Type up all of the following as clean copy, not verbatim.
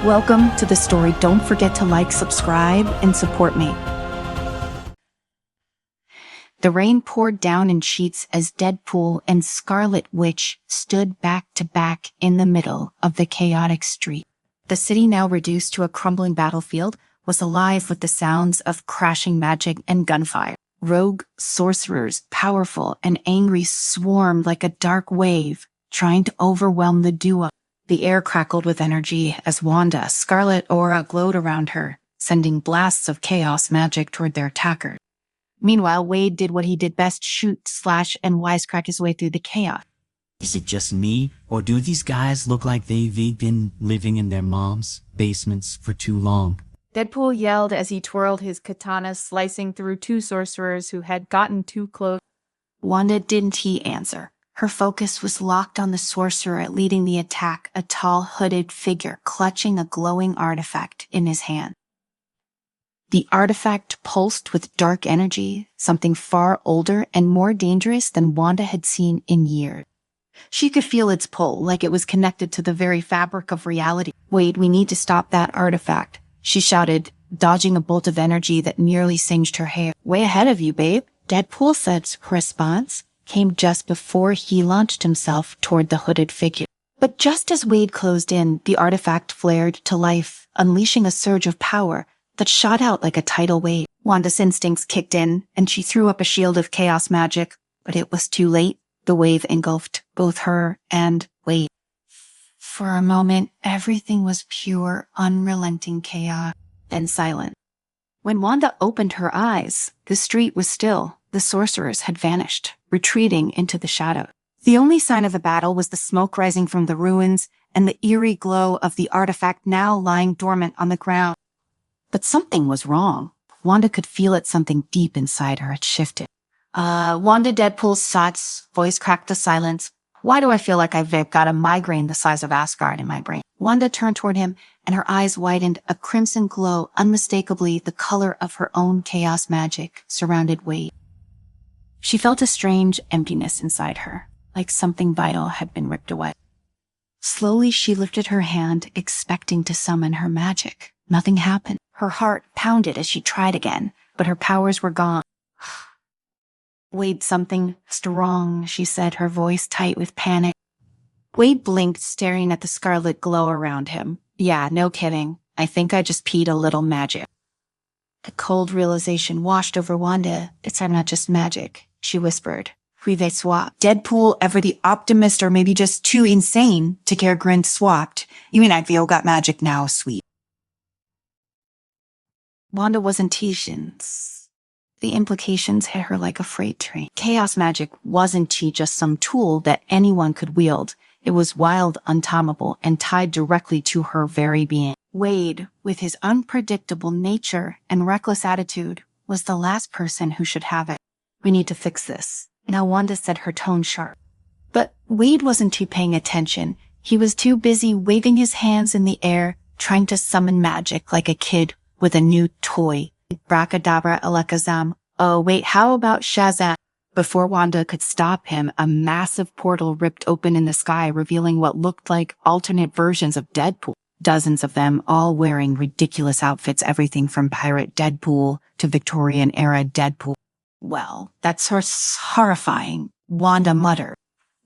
Welcome to the story. Don't forget to like, subscribe, and support me. The rain poured down in sheets as Deadpool and Scarlet Witch stood back to back in the middle of the chaotic street. The city, now reduced to a crumbling battlefield, was alive with the sounds of crashing magic and gunfire. Rogue sorcerers, powerful and angry, swarmed like a dark wave, trying to overwhelm the duo. The air crackled with energy as Wanda's scarlet aura glowed around her, sending blasts of chaos magic toward their attackers. Meanwhile, Wade did what he did best: shoot, slash, and wisecrack his way through the chaos. Is it just me, or do these guys look like they've been living in their mom's basements for too long? Deadpool yelled as he twirled his katana, slicing through two sorcerers who had gotten too close. Wanda didn't answer. Her focus was locked on the sorcerer leading the attack, a tall, hooded figure clutching a glowing artifact in his hand. The artifact pulsed with dark energy, something far older and more dangerous than Wanda had seen in years. She could feel its pull, like it was connected to the very fabric of reality. "Wade, we need to stop that artifact," she shouted, dodging a bolt of energy that nearly singed her hair. "Way ahead of you, babe," Deadpool said's response came just before he launched himself toward the hooded figure. But just as Wade closed in, the artifact flared to life, unleashing a surge of power that shot out like a tidal wave. Wanda's instincts kicked in, and she threw up a shield of chaos magic, but it was too late. The wave engulfed both her and Wade. For a moment, everything was pure, unrelenting chaos, then silent. When Wanda opened her eyes, the street was still. The sorcerers had vanished, retreating into the shadow. The only sign of a battle was the smoke rising from the ruins and the eerie glow of the artifact now lying dormant on the ground. But something was wrong. Wanda could feel it, something deep inside her had shifted. Wanda, Deadpool's thoughts voice cracked the silence. "Why do I feel like I've got a migraine the size of Asgard in my brain?" Wanda turned toward him, and her eyes widened. A crimson glow, unmistakably the color of her own chaos magic, surrounded Wade. She felt a strange emptiness inside her, like something vital had been ripped away. Slowly, she lifted her hand, expecting to summon her magic. Nothing happened. Her heart pounded as she tried again, but her powers were gone. "Wade, something strong," she said, her voice tight with panic. Wade blinked, staring at the scarlet glow around him. "Yeah, no kidding. I think I just peed a little magic." The cold realization washed over Wanda. "It's not just magic," she whispered. "We've swapped. Deadpool, ever the optimist or maybe just too insane to care, grinned, "Swapped? You mean I feel got magic now, sweet?" Wanda wasn't teasing. The implications hit her like a freight train. Chaos magic wasn't just some tool that anyone could wield. It was wild, untamable, and tied directly to her very being. Wade, with his unpredictable nature and reckless attitude, was the last person who should have it. "We need to fix this." Now Wanda said, her tone sharp. But Wade wasn't paying attention. He was too busy waving his hands in the air, trying to summon magic like a kid with a new toy. Bracadabra alakazam. "Oh, wait, how about Shazam?" Before Wanda could stop him, a massive portal ripped open in the sky, revealing what looked like alternate versions of Deadpool. Dozens of them, all wearing ridiculous outfits, everything from pirate Deadpool to Victorian-era Deadpool. "Well, that's horrifying," Wanda muttered.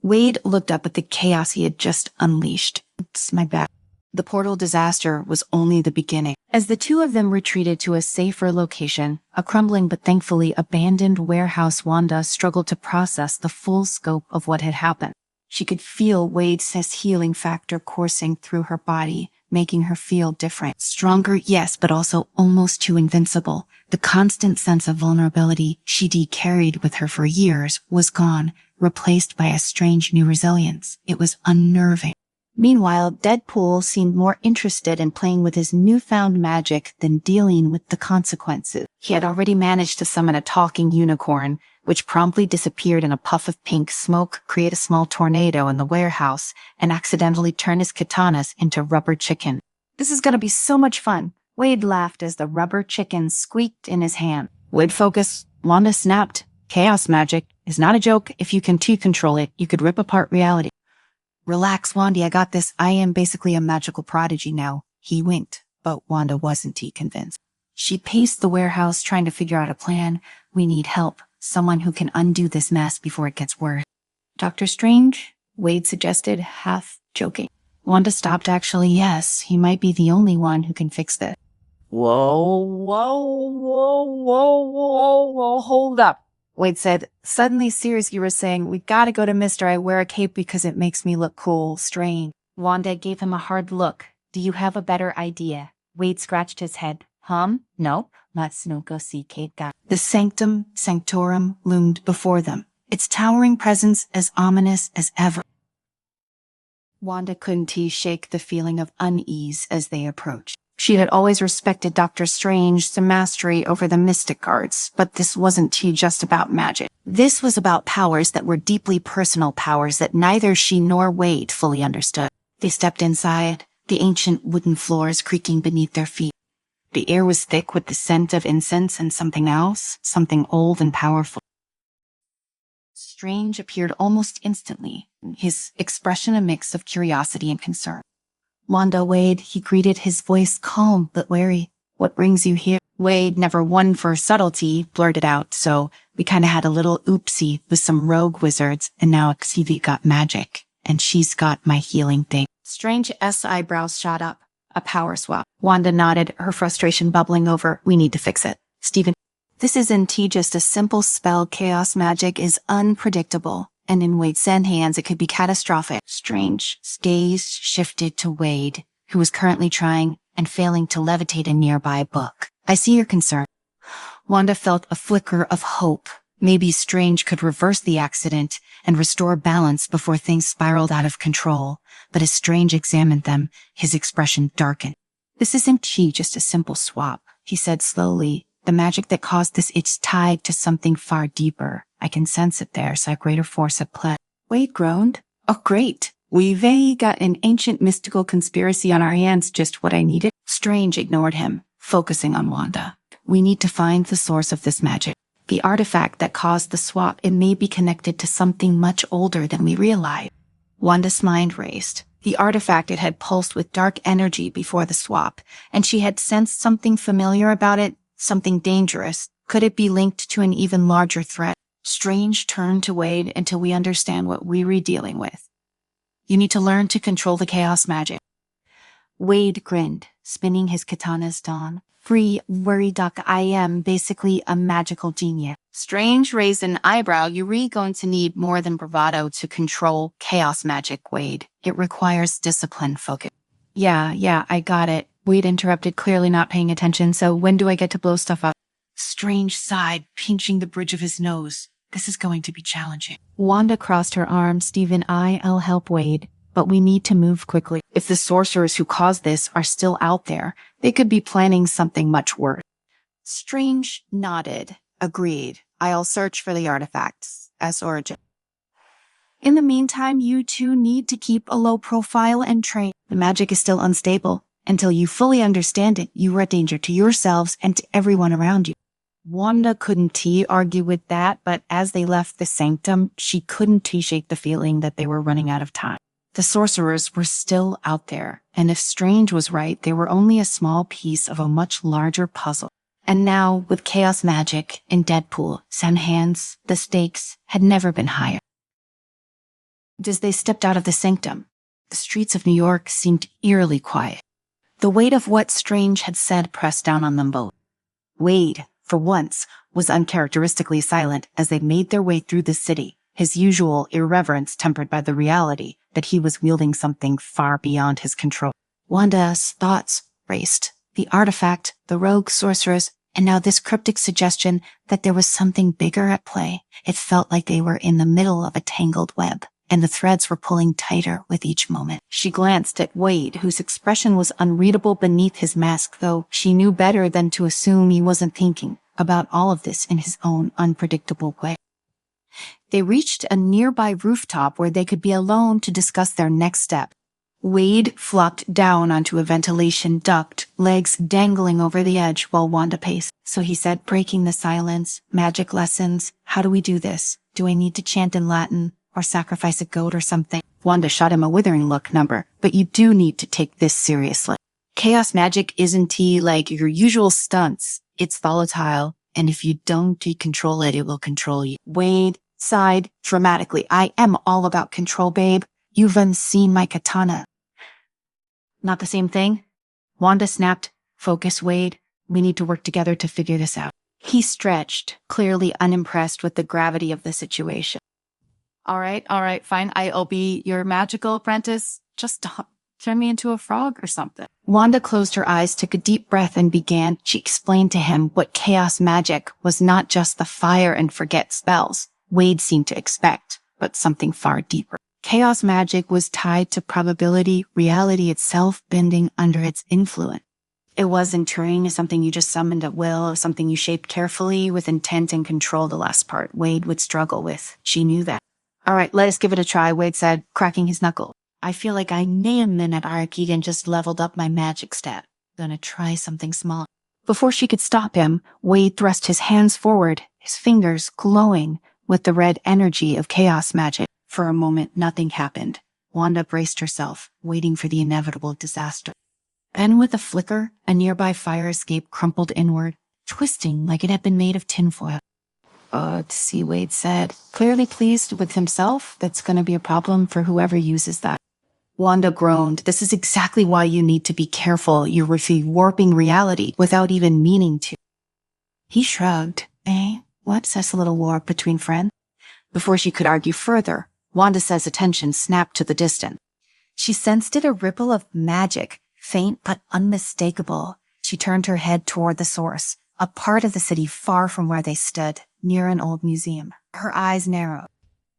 Wade looked up at the chaos he had just unleashed. "It's my bad." The portal disaster was only the beginning. As the two of them retreated to a safer location, a crumbling but thankfully abandoned warehouse, Wanda struggled to process the full scope of what had happened. She could feel Wade's healing factor coursing through her body, making her feel different. Stronger, yes, but also almost too invincible. The constant sense of vulnerability she'd carried with her for years was gone, replaced by a strange new resilience. It was unnerving. Meanwhile, Deadpool seemed more interested in playing with his newfound magic than dealing with the consequences. He had already managed to summon a talking unicorn, which promptly disappeared in a puff of pink smoke, create a small tornado in the warehouse, and accidentally turn his katanas into rubber chicken. "This is gonna be so much fun." Wade laughed as the rubber chicken squeaked in his hand. "Wade, focus," Wanda snapped. "Chaos magic is not a joke. If you can control it, you could rip apart reality." "Relax, Wanda, I got this. I am basically a magical prodigy now," He winked, but Wanda wasn't convinced. She paced the warehouse trying to figure out a plan. We need help. Someone who can undo this mess before it gets worse. Dr. Strange? Wade suggested, half joking. Wanda stopped. Actually, yes, he might be the only one who can fix this. Whoa, hold up. Wade said, suddenly serious. You were saying, we gotta go to Mr. I wear a cape because it makes me look cool. Strange. Wanda gave him a hard look. Do you have a better idea? Wade scratched his head. Nope. Let's no go see Kate got. The sanctum sanctorum loomed before them, its towering presence as ominous as ever. Wanda couldn't shake the feeling of unease as they approached. She had always respected Dr. Strange's mastery over the mystic arts, but this wasn't just about magic. This was about powers that were deeply personal powers that neither she nor Wade fully understood. They stepped inside, the ancient wooden floors creaking beneath their feet. The air was thick with the scent of incense and something else, something old and powerful. Strange appeared almost instantly, his expression a mix of curiosity and concern. Wanda, Wade, he greeted, his voice calm but wary. What brings you here? Wade, never one for subtlety, blurted out, so we kinda had a little oopsie with some rogue wizards, and now Xavier got magic, and she's got my healing thing. Strange's eyebrows shot up. A power swap. Wanda nodded, her frustration bubbling over. We need to fix it. Steven, this isn't just a simple spell. Chaos magic is unpredictable, and in Wade's hands it could be catastrophic. Strange's gaze shifted to Wade, who was currently trying and failing to levitate a nearby book. I see your concern. Wanda felt a flicker of hope. Maybe Strange could reverse the accident and restore balance before things spiraled out of control. But as Strange examined them, his expression darkened. This isn't just a simple swap, he said slowly. The magic that caused this, it's tied to something far deeper. I can sense it there, so a greater force at play. Wade groaned. Oh, great. We've got an ancient mystical conspiracy on our hands, just what I needed. Strange ignored him, focusing on Wanda. We need to find the source of this magic. The artifact that caused the swap, it may be connected to something much older than we realize. Wanda's mind raced. The artifact, it had pulsed with dark energy before the swap, and she had sensed something familiar about it, something dangerous. Could it be linked to an even larger threat? Strange turned to Wade until we understand what we're dealing with. You need to learn to control the chaos magic. Wade grinned, spinning his katana's dawn. Free, worry duck, I am basically a magical genius. Strange raised an eyebrow. You're going to need more than bravado to control chaos magic, Wade. It requires discipline, focus. Yeah, I got it. Wade interrupted, clearly not paying attention. So when do I get to blow stuff up? Strange sighed, pinching the bridge of his nose. This is going to be challenging. Wanda crossed her arms. Steven, I'll help Wade. But we need to move quickly. If the sorcerers who caused this are still out there, they could be planning something much worse. Strange nodded, agreed. I'll search for the artifacts as origin. In the meantime, you two need to keep a low profile and train. The magic is still unstable. Until you fully understand it, you are a danger to yourselves and to everyone around you. Wanda couldn't argue with that, but as they left the sanctum, she couldn't shake the feeling that they were running out of time. The sorcerers were still out there, and if Strange was right, they were only a small piece of a much larger puzzle. And now, with chaos magic and Deadpool, hands, the stakes had never been higher. As they stepped out of the sanctum, the streets of New York seemed eerily quiet. The weight of what Strange had said pressed down on them both. Wade, for once, was uncharacteristically silent as they made their way through the city, his usual irreverence tempered by the reality that he was wielding something far beyond his control. Wanda's thoughts raced. The artifact, the rogue sorceress, and now this cryptic suggestion that there was something bigger at play. It felt like they were in the middle of a tangled web, and the threads were pulling tighter with each moment. She glanced at Wade, whose expression was unreadable beneath his mask, though she knew better than to assume he wasn't thinking about all of this in his own unpredictable way. They reached a nearby rooftop where they could be alone to discuss their next step. Wade flopped down onto a ventilation duct, legs dangling over the edge while Wanda paced. So he said, breaking the silence, magic lessons. How do we do this? Do I need to chant in Latin or sacrifice a goat or something? Wanda shot him a withering look, but you do need to take this seriously. Chaos magic isn't like your usual stunts. It's volatile, and if you don't control it, it will control you. Wade sighed dramatically. I am all about control, babe. You've unseen my katana. Not the same thing? Wanda snapped. Focus, Wade. We need to work together to figure this out. He stretched, clearly unimpressed with the gravity of the situation. All right, fine. I'll be your magical apprentice. Just turn me into a frog or something. Wanda closed her eyes, took a deep breath, and began. She explained to him what chaos magic was, not just the fire and forget spells Wade seemed to expect, but something far deeper. Chaos magic was tied to probability, reality itself bending under its influence. It wasn't Turing, something you just summoned at will, something you shaped carefully with intent and control. The last part Wade would struggle with. She knew that. All right, let us give it a try, Wade said, cracking his knuckle. I feel like I named in at Arcade and just leveled up my magic stat. Gonna try something small. Before she could stop him, Wade thrust his hands forward, his fingers glowing with the red energy of chaos magic. For a moment, nothing happened. Wanda braced herself, waiting for the inevitable disaster. Then with a flicker, a nearby fire escape crumpled inward, twisting like it had been made of tinfoil. Wade said, clearly pleased with himself. That's going to be a problem for whoever uses that. Wanda groaned. This is exactly why you need to be careful. You're warping reality without even meaning to. He shrugged. What's this little war between friends? Before she could argue further, Wanda's attention snapped to the distance. She sensed a ripple of magic, faint but unmistakable. She turned her head toward the source, a part of the city far from where they stood, near an old museum. Her eyes narrowed.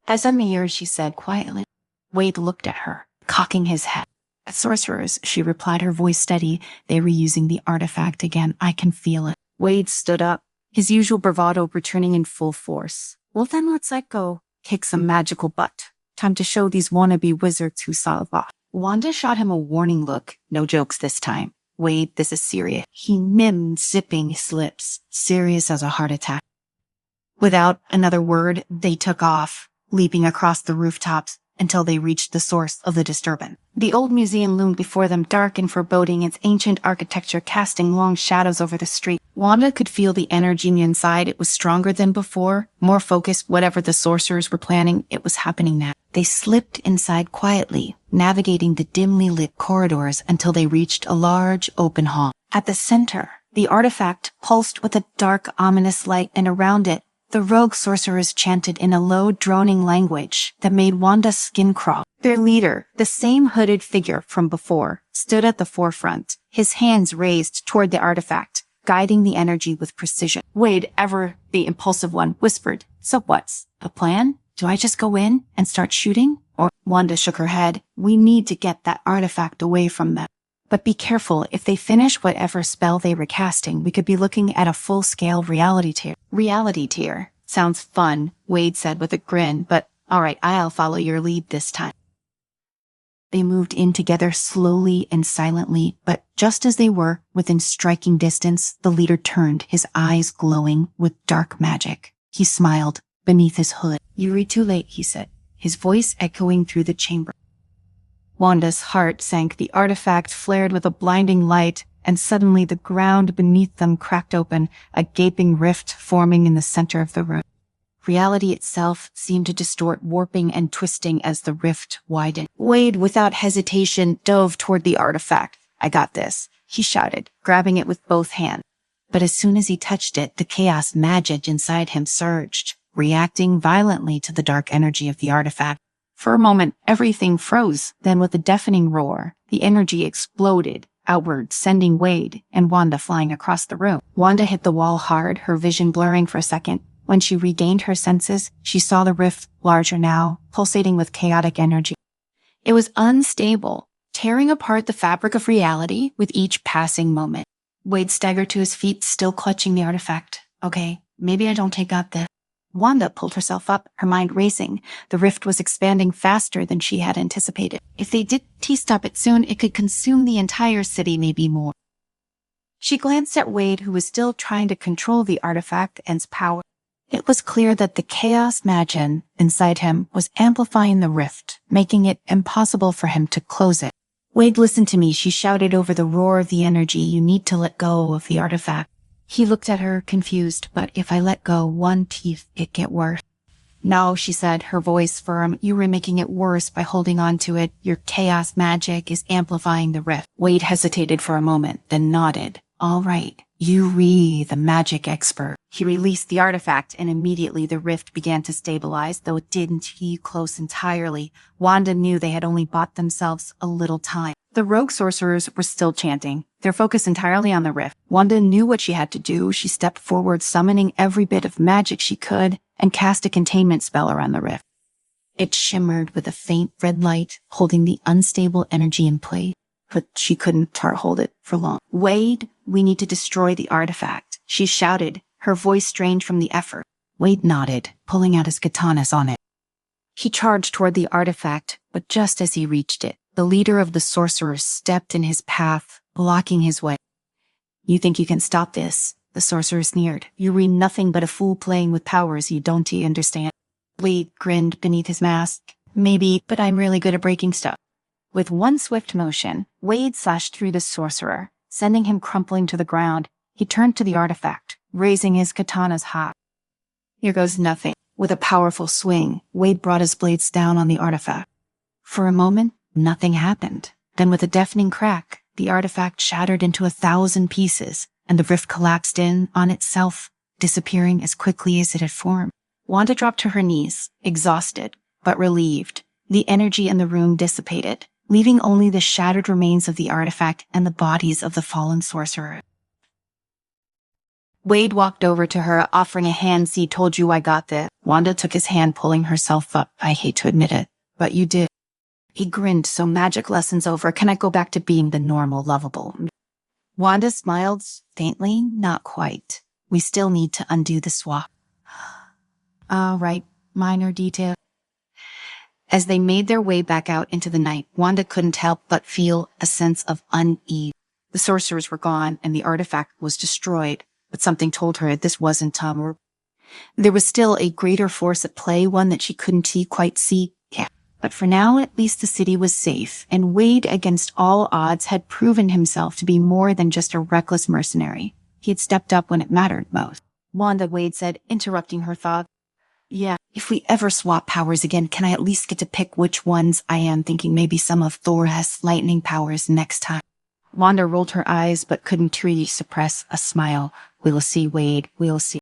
As a mirror, she said quietly. Wade looked at her, cocking his head. Sorcerers, she replied, her voice steady. They were using the artifact again. I can feel it. Wade stood up, his usual bravado returning in full force. Well, then let's go kick some magical butt. Time to show these wannabe wizards who saw the boss. Wanda shot him a warning look. No jokes this time. Wade, this is serious. He mimicked, zipping his lips, serious as a heart attack. Without another word, they took off, leaping across the rooftops until they reached the source of the disturbance. The old museum loomed before them, dark and foreboding, its ancient architecture casting long shadows over the street. Wanda could feel the energy inside. It was stronger than before, more focused. Whatever the sorcerers were planning, it was happening now. They slipped inside quietly, navigating the dimly lit corridors until they reached a large open hall. At the center, the artifact pulsed with a dark, ominous light, and around it, the rogue sorcerers chanted in a low, droning language that made Wanda's skin crawl. Their leader, the same hooded figure from before, stood at the forefront, his hands raised toward the artifact, guiding the energy with precision. Wade, ever the impulsive one, whispered, So what's the plan? Do I just go in and start shooting? Or Wanda shook her head. We need to get that artifact away from them. But be careful, if they finish whatever spell they were casting, we could be looking at a full-scale reality tear. Reality tear. Sounds fun, Wade said with a grin, but all right, I'll follow your lead this time. They moved in together slowly and silently, but just as they were within striking distance, the leader turned, his eyes glowing with dark magic. He smiled beneath his hood. You read too late, he said, his voice echoing through the chamber. Wanda's heart sank. The artifact flared with a blinding light, and suddenly the ground beneath them cracked open, a gaping rift forming in the center of the room. Reality itself seemed to distort, warping and twisting as the rift widened. Wade, without hesitation, dove toward the artifact. I got this, he shouted, grabbing it with both hands. But as soon as he touched it, the chaos magic inside him surged, reacting violently to the dark energy of the artifact. For a moment, everything froze. Then with a deafening roar, the energy exploded outward, sending Wade and Wanda flying across the room. Wanda hit the wall hard, her vision blurring for a second. When she regained her senses, she saw the rift, larger now, pulsating with chaotic energy. It was unstable, tearing apart the fabric of reality with each passing moment. Wade staggered to his feet, still clutching the artifact. Okay, maybe I don't take out this. Wanda pulled herself up, her mind racing. The rift was expanding faster than she had anticipated. If they did stop it soon, it could consume the entire city, maybe more. She glanced at Wade, who was still trying to control the artifact and its power. It was clear that the chaos magic inside him was amplifying the rift, making it impossible for him to close it. Wade, listen to me, she shouted over the roar of the energy. You need to let go of the artifact. He looked at her, confused. But if I let go one teeth, it get worse. No, she said, her voice firm. You were making it worse by holding on to it. Your chaos magic is amplifying the rift. Wade hesitated for a moment, then nodded. All right, you the magic expert. He released the artifact, and immediately the rift began to stabilize, though it didn't heave close entirely. Wanda knew they had only bought themselves a little time. The rogue sorcerers were still chanting, their focus entirely on the rift. Wanda knew what she had to do. She stepped forward, summoning every bit of magic she could, and cast a containment spell around the rift. It shimmered with a faint red light, holding the unstable energy in place, but she couldn't hold it for long. Wade, we need to destroy the artifact, she shouted, her voice strained from the effort. Wade nodded, pulling out his katanas on it. He charged toward the artifact, but just as he reached it, the leader of the sorcerers stepped in his path, blocking his way. You think you can stop this? The sorcerer sneered. You read nothing but a fool playing with powers you don't understand. Wade grinned beneath his mask. Maybe, but I'm really good at breaking stuff. With one swift motion, Wade slashed through the sorcerer, sending him crumpling to the ground. He turned to the artifact, raising his katanas high. Here goes nothing. With a powerful swing, Wade brought his blades down on the artifact. For a moment, nothing happened. Then with a deafening crack, the artifact shattered into 1,000 pieces, and the rift collapsed in on itself, disappearing as quickly as it had formed. Wanda dropped to her knees, exhausted, but relieved. The energy in the room dissipated, leaving only the shattered remains of the artifact and the bodies of the fallen sorcerer. Wade walked over to her, offering a hand. See, told you I got this. Wanda took his hand, pulling herself up. I hate to admit it, but you did. He grinned. So magic lessons over. Can I go back to being the normal, lovable? Wanda smiled faintly. Not quite. We still need to undo the swap. All right, minor detail. As they made their way back out into the night, Wanda couldn't help but feel a sense of unease. The sorcerers were gone and the artifact was destroyed, but something told her this wasn't Tom. There was still a greater force at play, one that she couldn't quite see. But for now, at least the city was safe, and Wade, against all odds, had proven himself to be more than just a reckless mercenary. He had stepped up when it mattered most. Wanda, Wade said, interrupting her thought. Yeah, if we ever swap powers again, can I at least get to pick which ones I am? Thinking maybe some of Thor's lightning powers next time. Wanda rolled her eyes, but couldn't truly suppress a smile. We'll see, Wade, we'll see.